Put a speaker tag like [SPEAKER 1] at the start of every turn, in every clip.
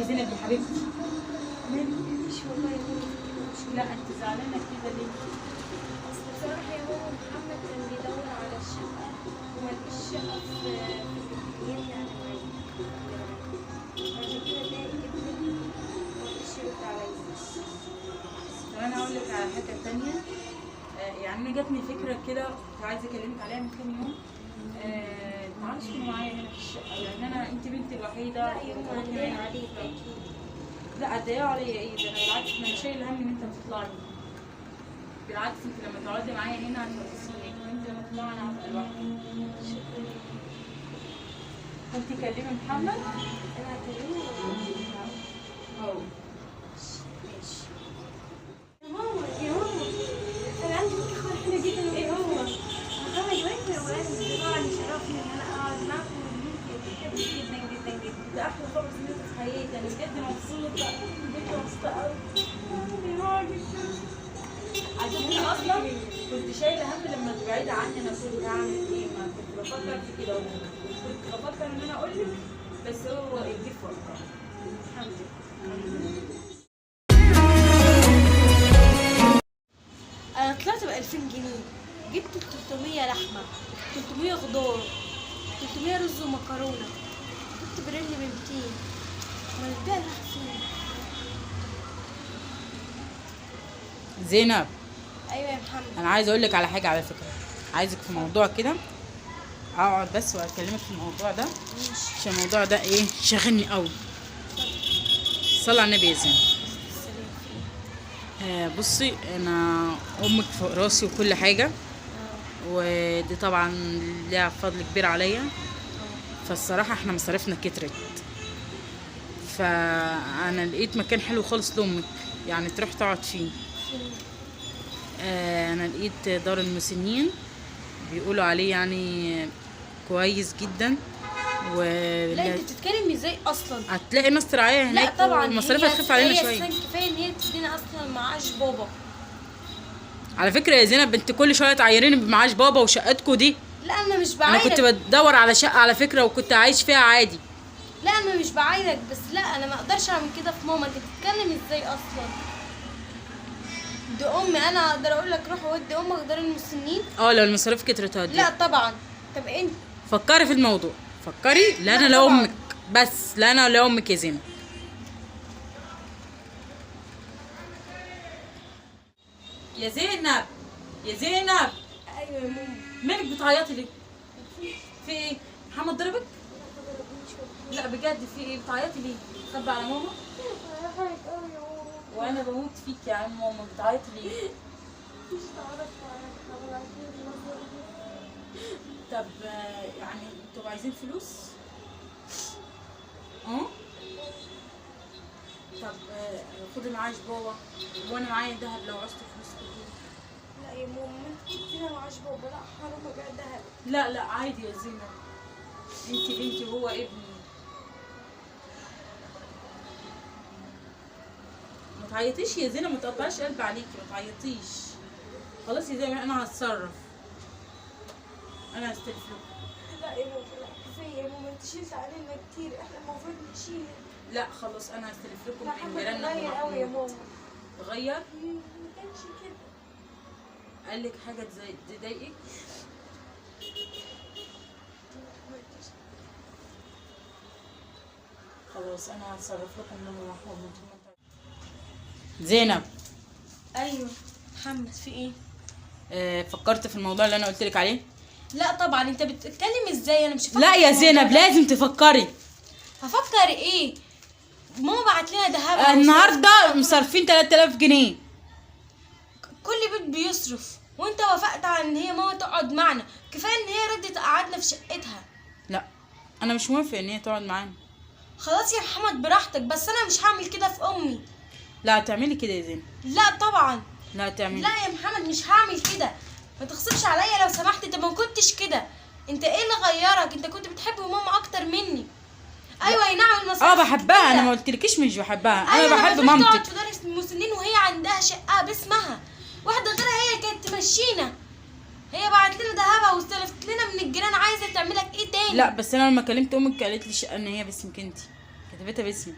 [SPEAKER 1] يا زينب يا حبيبتي؟
[SPEAKER 2] مش والله يا ماما.
[SPEAKER 1] لا انت زعلانه كده ليه؟
[SPEAKER 2] اصل بصراحه يا ماما محمد كان بيدور على الشقه وملقيش شقه في الجنينه يعني معايا، عشان كده ضايق جدا ومرضيش يرد عليا.
[SPEAKER 1] طب انا هقول لك على حاجه تانية. يعني انا جاتني فكره كده كنت عايزه اكلمك عليها من كام يوم. تعالي اسكني معايا هنا في الشقه، يعني انت بنتي الوحيده.
[SPEAKER 2] لا يا ماما هتضايق عليك اكيد.
[SPEAKER 1] لا اتضايقوا عليا ايه؟ ده انا بالعكس انا شايل هم ان انت هتطلعي. بالعكس انت لما تقعدي معايا هنا هتنسيني، وانت لما تطلعي انا هبقى لوحدي.
[SPEAKER 2] شكرا.
[SPEAKER 1] كنت كلمي محمد.
[SPEAKER 2] انا هكلمه
[SPEAKER 1] اهو.
[SPEAKER 2] ماشي. يا ماما يا ماما انا عندي ليك اخبار حلوه جدا. ايه هو؟ محمد واقف وقال طبعا يشرفني ان انا اقعد معاكم وانت بتحبني جدا جدا جدا.
[SPEAKER 1] ده احلى خبر سمعته في حياتي، انا بجد مبسوطه. بجد مبسوطه قوي. عشان انا اصلا كنت شايله هم لما تبعدي عني انا كنت هعمل ايه، ما كنت بفكر في كده، كنت بفكر ان انا اقول لك، بس هو اديه فرصه. الحمد لله.
[SPEAKER 2] انا طلعت ب 2000 جنيه، جبت 300 لحمه، 300 خضار، 300 رز ومكرونه، جبت برني ب 200. امال الباقي راح فين؟
[SPEAKER 1] زينب،
[SPEAKER 2] ايوه يا محمد.
[SPEAKER 1] انا عايزه اقول لك على حاجه على فكره. عايزك في موضوع كده، اقعد بس واكلمك في الموضوع ده،
[SPEAKER 2] ماشي.
[SPEAKER 1] عشان الموضوع ده ايه شاغلني قوي. صلي على النبي يا زينب. بصي انا امك فوق راسي وكل حاجه، ودي طبعا ليها فضل كبير عليا. فالصراحه احنا مصاريفنا كترت، فانا لقيت مكان حلو خالص لامك يعني تروح تقعد فيه. انا لقيت دار المسنين بيقولوا عليه يعني كويس جدا.
[SPEAKER 2] لا انت بتتكلمي ازاي اصلا؟
[SPEAKER 1] هتلاقي ناس تراعيها هناك.
[SPEAKER 2] لا طبعا
[SPEAKER 1] المصاريف هتخف علينا شويه.
[SPEAKER 2] هي كفايه ان هي بتدينا اصلا معاش بابا.
[SPEAKER 1] على فكره يا زينب انت كل شويه تعيريني بمعاش بابا وشقتكوا دي.
[SPEAKER 2] لا انا مش
[SPEAKER 1] انا
[SPEAKER 2] بعايرك.
[SPEAKER 1] كنت بدور على شقه على فكره وكنت عايش فيها عادي.
[SPEAKER 2] لا انا مش بعايرك، بس لا انا ما اقدرش اعمل كده في ماما. انت بتتكلم ازاي اصلا؟ دي امي، انا اقدر اقول لك روح ودي امك دار المسنين؟
[SPEAKER 1] لو المصاريف كترت هدي.
[SPEAKER 2] لا طبعا. طب انت
[SPEAKER 1] فكري في الموضوع، فكري. لا انا
[SPEAKER 2] طبعاً.
[SPEAKER 1] لامك، بس لا انا لامك يا زينب. يا زينب يا زينب.
[SPEAKER 2] ايوه يا ماما.
[SPEAKER 1] مالك بتعيطي ليه؟ في ايه؟ محمد ضربك؟ لا بجد في ايه بتعيطي ليه؟ خبي على ماما؟ وانا بموت فيك يا عم. ماما بتعيطي ليه؟ طب يعني انتوا عايزين فلوس؟ طب خدي معاش بابا، وانا معايا دهب لو عوزتوا فلوس كتير.
[SPEAKER 2] لا يا ماما انت كنتينا معاش بابا. لا حرام ابيع دهب.
[SPEAKER 1] لا عادي يا زينب، انت بنتي وهو ابني. ما تعيطيش يا زينب، ما تقطعيش قلب عليكي، ما تعيطيش. خلاص يا زينب انا هتصرف، انا هستلف لكم.
[SPEAKER 2] لا يا ماما لا كفايه يا ماما. انت شلت علينا كتير، احنا المفروض نشيل.
[SPEAKER 1] لا خلاص انا هستلف لكم من
[SPEAKER 2] محمد
[SPEAKER 1] جيراننا.
[SPEAKER 2] اتغير قوي يا ماما.
[SPEAKER 1] اتغير؟
[SPEAKER 2] ما كانش كده.
[SPEAKER 1] قال لك حاجه تضايقك؟ خلاص انا هتصرف لكم من محمود. زينب.
[SPEAKER 2] ايوه محمد في ايه؟
[SPEAKER 1] فكرت في الموضوع اللي انا قلت لك عليه؟
[SPEAKER 2] لا طبعا. انت بتتكلم ازاي؟ انا مش هفكر
[SPEAKER 1] لا يا
[SPEAKER 2] في
[SPEAKER 1] زينب
[SPEAKER 2] الموضوع ده.
[SPEAKER 1] لازم تفكري.
[SPEAKER 2] هفكر ايه؟ ماما بعت لنا دهب
[SPEAKER 1] النهارده مصرفين 3000 جنيه.
[SPEAKER 2] كل بيت بيصرف، وانت وافقت على ان هي ماما تقعد معنا. كفايه ان هي ردت قعدنا في شقتها.
[SPEAKER 1] لا انا مش موافق ان هي تقعد معانا.
[SPEAKER 2] خلاص يا محمد براحتك، بس انا مش هعمل كده في امي.
[SPEAKER 1] لا هتعملي كده يا زينب.
[SPEAKER 2] لا طبعا.
[SPEAKER 1] لا هتعملي.
[SPEAKER 2] لا يا محمد مش هعمل كده. ما تغصبش عليا لو سمحت. انت ما كنتش كده. انت ايه اللي غيرك؟ انت كنت بتحب ماما اكتر مني. ايوه اي نعم المصاريف
[SPEAKER 1] بحبها. انا
[SPEAKER 2] كتيرة.
[SPEAKER 1] ما قلتلكيش مش بحبها.
[SPEAKER 2] أيوة
[SPEAKER 1] انا بحب
[SPEAKER 2] ما تروحش
[SPEAKER 1] مامتك.
[SPEAKER 2] تقعد في دار المسنين وهي عندها شقه باسمها. واحده غيرها هي كانت تمشينا. هي بعت لنا دهبها واستلفت لنا من الجيران. عايزه تعملك ايه تاني؟
[SPEAKER 1] لا بس انا لما كلمت امك قالت لي ان هي باسمك انت، كتبتها باسمك.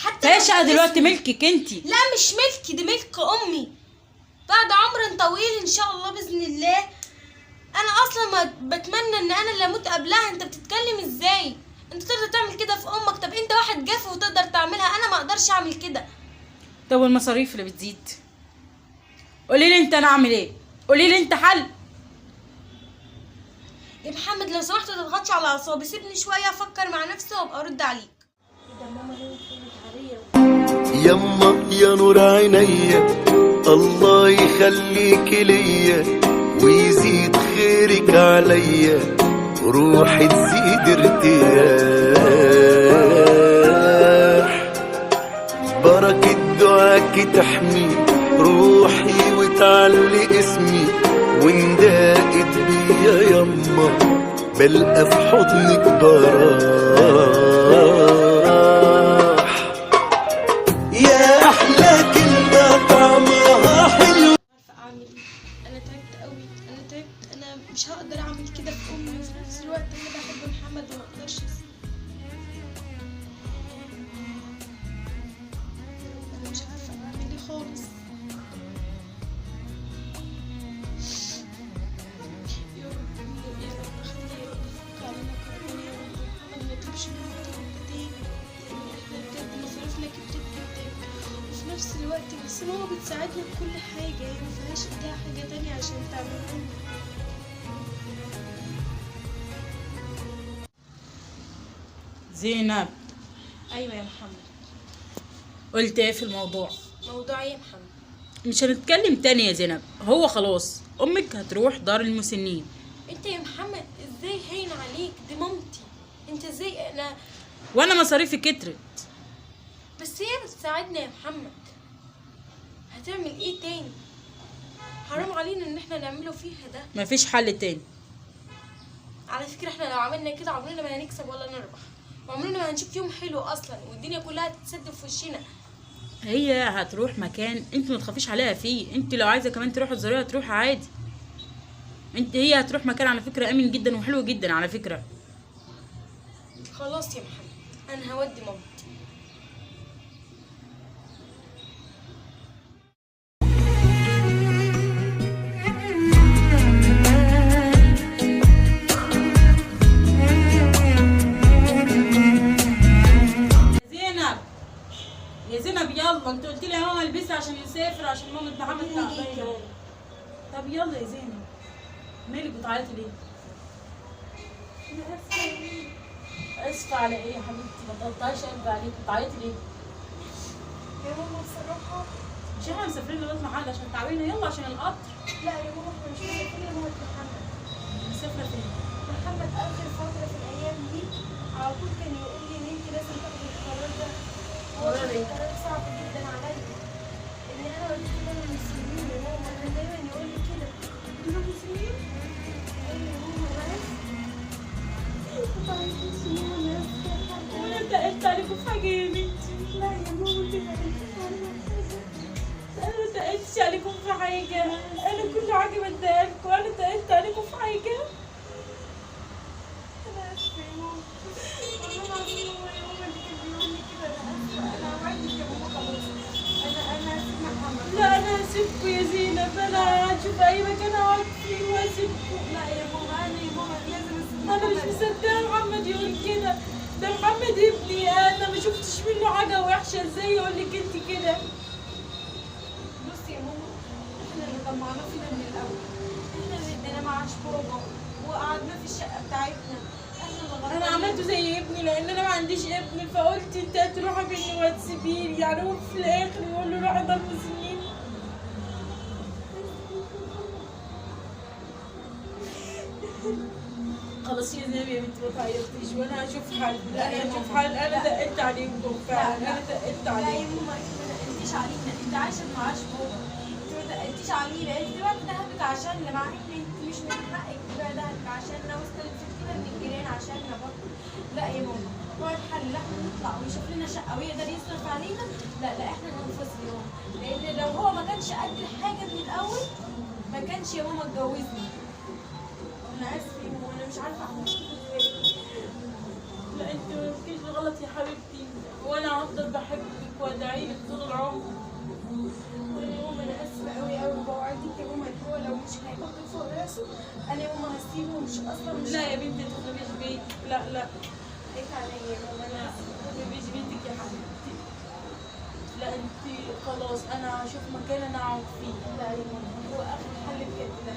[SPEAKER 2] حتى
[SPEAKER 3] فهي
[SPEAKER 2] لو
[SPEAKER 3] الشقه دلوقتي
[SPEAKER 2] اسمي.
[SPEAKER 3] ملكك انتي.
[SPEAKER 2] لا مش ملكي، دي ملك امي بعد عمر طويل ان شاء الله باذن الله. انا اصلا ما بتمنى ان انا اللي اموت قبلها. انت بتتكلم ازاي؟ انت تقدر تعمل كده في امك؟ طب انت واحد جاف وتقدر تعملها، انا ما اقدرش اعمل كده.
[SPEAKER 3] طب والمصاريف اللي بتزيد؟ قولي لي انت انا اعمل ايه؟ قولي لي انت حل.
[SPEAKER 2] يا محمد لو سمحت ما تضغطش على اعصابي، سيبني شويه افكر مع نفسي وابقى ارد عليك.
[SPEAKER 1] ده ماما ليه كانت عريه.
[SPEAKER 4] يما يا نور عينيا، الله يخليك ليا ويزيد خيرك عليا، روحي تزيد ارتياح، بركة دعاك تحمي روحي وتعلي اسمي، وندقت بيا يما بلقى في حضنك براح، يا احلى كلمة طعمها حلو.
[SPEAKER 2] عارفه اعمل ايه؟ انا تعبت قوي، انا تعبت. انا مش هقدر اعمل كده في امي، وفي نفس الوقت انا بحب محمد وما اقدرش انا مش عارفه اعمل ايه خالص. يا رب يا رب خلي يا رب يفك علينا كربنا يا رب، محمد ما يطلبش منك طلب تاني، لان احنا بجد مصاريفنا كترت جدا. وفي نفس الوقت بس ماما بتساعدنا بكل حاجة، هي مفيهاش ايديها حاجة تانية عشان تعملها لنا.
[SPEAKER 3] زينب،
[SPEAKER 2] ايوه يا محمد.
[SPEAKER 3] قلت ايه في الموضوع؟
[SPEAKER 2] موضوع ايه يا محمد؟
[SPEAKER 3] مش هنتكلم تاني يا زينب. هو خلاص امك هتروح دار المسنين.
[SPEAKER 2] انت يا محمد ازاي هين عليك؟ دي مامتي. انت ازاي؟ انا
[SPEAKER 3] وانا مصاريفي كترت.
[SPEAKER 2] بس هي بتساعدنا يا محمد، هتعمل ايه تاني؟ حرام علينا ان احنا نعمله فيها ده.
[SPEAKER 3] مفيش حل تاني.
[SPEAKER 2] على فكرة احنا لو عملنا كده عمرنا ما هنكسب ولا نربح، وعمرنا ما هنشوف يوم حلو اصلا، والدنيا كلها هتتسد في وشنا.
[SPEAKER 3] هي هتروح مكان انت ما تخافيش عليها فيه. انت لو عايزه كمان تروحي تزوريها تروحي عادي. هي هتروح مكان على فكره امن جدا وحلو جدا على فكره.
[SPEAKER 2] خلاص يا محمد انا هودي مامتي.
[SPEAKER 3] زينب يا زينب يلا، انت قلت لي يا ماما البسي عشان يسافر عشان ماما محمد تعبانه. طب يلا يا زينب، مالك بتعيطي ليه؟ اسفه على ايه يا حبيبتي؟ ما تقطعيش قلبي عليكي. بتعيطي ليه؟
[SPEAKER 2] يا ماما بصراحة
[SPEAKER 3] مش احنا مسافرين لغايه محل عشان تعبانه؟ يلا عشان القطر.
[SPEAKER 2] لا يا ماما احنا مش مسافرين لمامة محمد.
[SPEAKER 3] مسافره فين؟
[SPEAKER 2] محمد اخر فترة في الايام دي على طول كان يقول لي ان انت لازم تاخدي القرار ده. هو
[SPEAKER 3] قرار
[SPEAKER 2] كان
[SPEAKER 3] ايه؟
[SPEAKER 2] قرار صعب جدا عليا، ان انا وديت دار المسلمين يا ماما. كان دايما يقول لي كده. دار المسلمين؟ ايوه يا ماما انا اسفة. ما تعرفيش يا ماما انا اسفة.
[SPEAKER 3] وانا اتقلت عليكم في حاجه يا بنتي؟
[SPEAKER 2] لا يا ماما كده
[SPEAKER 3] انا ما اتقلتش عليكم في حاجه. انا كل حاجه بديها لكم. انا اتقلت عليكم في حاجه؟
[SPEAKER 2] انا اسفة يا ماما. والله العظيم هو يا ماما اللي كان بيقول لي كده. انا اسفة. انا وعدتك يا ماما خلاص. انا هسيب محمد.
[SPEAKER 3] لا انا هسيبكم يا زينب. انا هشوف اي مكان اقعد فيه وهسيبكم.
[SPEAKER 2] لا يا ماما انا يا ماما لازم اسيب
[SPEAKER 3] انا مش مصدقه محمد يقول كده. ده محمد ابني، انا ما شفتش منه حاجه وحشه. ازاي يقول لك انت كده؟
[SPEAKER 2] بصي يا ماما احنا اللي طمعناه فينا من الاول، احنا اللي ادينا معاش بابا وقعدنا في الشقه بتاعتنا، احنا اللي
[SPEAKER 3] انا
[SPEAKER 2] غلطانين.
[SPEAKER 3] عملته زي ابني لان انا ما عنديش ابن، فقلت انت هتروحي مني وهتسيبيني. يعني هو في الاخر يقول له روحي دار المسنين. خلاص يا زينب يا بنتي ما تعيطيش، وانا هشوف حل. لا انا هشوف حل. انا دقلت عليكم فعلا. انا دقلت
[SPEAKER 2] لا يا
[SPEAKER 3] عليكم.
[SPEAKER 2] ماما انت ما دقلتيش علينا، انت عايشه بمعاش بابا، انت ما دقلتيش علينا. انت دلوقتي دهبك عشاننا، مع ان انت مش من حقك تبقى دهبك عشاننا واستلفت كده من الجيران عشاننا برضه. لا يا ماما هو الحل لا احنا نطلع ويشوف لنا شقه ويقدر يصرف علينا. لا احنا ننفصل يا ماما، لان لو هو ما كانش قد الحاجه من الاول ما كانش يا ماما اتجوزني. انا اسفه يا ماما، انا مش عارفه اعمل كده ازاي.
[SPEAKER 3] لا انت ما فيكيش غلط يا حبيبتي، وانا هفضل بحبك وادعي لك طول العمر.
[SPEAKER 2] يا ماما انا اسفه قوي قوي، بوعدك يا ماما ان هو لو مش هيحط فوق راسه انا يا ماما هسيبه، مش اصلا مش
[SPEAKER 3] لا يا بنتي تخربيش بيتك، لا لا
[SPEAKER 2] عليك عليا يا ماما
[SPEAKER 3] لا،
[SPEAKER 2] انا
[SPEAKER 3] تخربيش بيتك يا حبيبتي. لا انت خلاص انا هشوف مكان انا اقعد فيه.
[SPEAKER 2] لا يا ماما هو اخر حل بجد ده،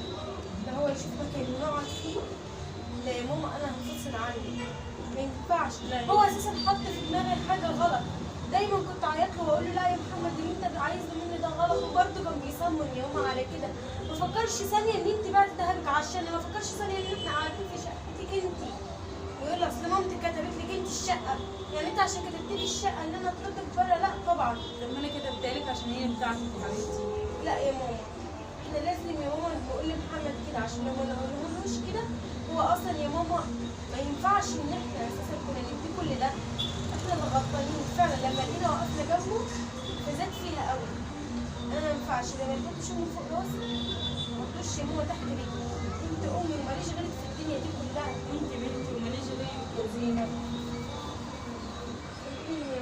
[SPEAKER 2] ده هو يشوف مكان نقعد فيه. لا يا ماما انا هنفصل عني، ما ينفعش.
[SPEAKER 3] لا.
[SPEAKER 2] هو اساسا حط في دماغي حاجه غلط، دايما كنت اعيط له واقول له لا يا محمد اللي انت عايزه مني ده غلط، وبرده كان بيصمم يا ماما على كده. ما فكرش ثانيه ان انت بعد دهبك عشان ما فكرش ثانيه ان احنا قاعدين في شقتك انت، ويقول لي اصل مامتك كتبت لك انت الشقه، يعني انت عشان كتبت لي الشقه ان انا اطردك بره؟ لا طبعا.
[SPEAKER 3] طب ما انا كتبتها لك عشان هي بتاعتك يا حبيبتي.
[SPEAKER 2] لا يا ماما احنا لازم يا ماما نقول لمحمد كده، عشان لو ما نقولهوش كده هو اصلا يا ماما ما ينفعش ان احنا اساسا كنا ندي كل ده، احنا اللي غلطانين فعلا. لما جينا وقفنا جنبه فزاد فيها قوي. انا ما ينفعش لما تحطش امي فوق راسي ما تحطوش يا ماما تحت رجلي، انت امي وماليش غيرك في الدنيا دي كلها.
[SPEAKER 3] انت بنتي وماليش غيرك يا زينب.
[SPEAKER 2] يا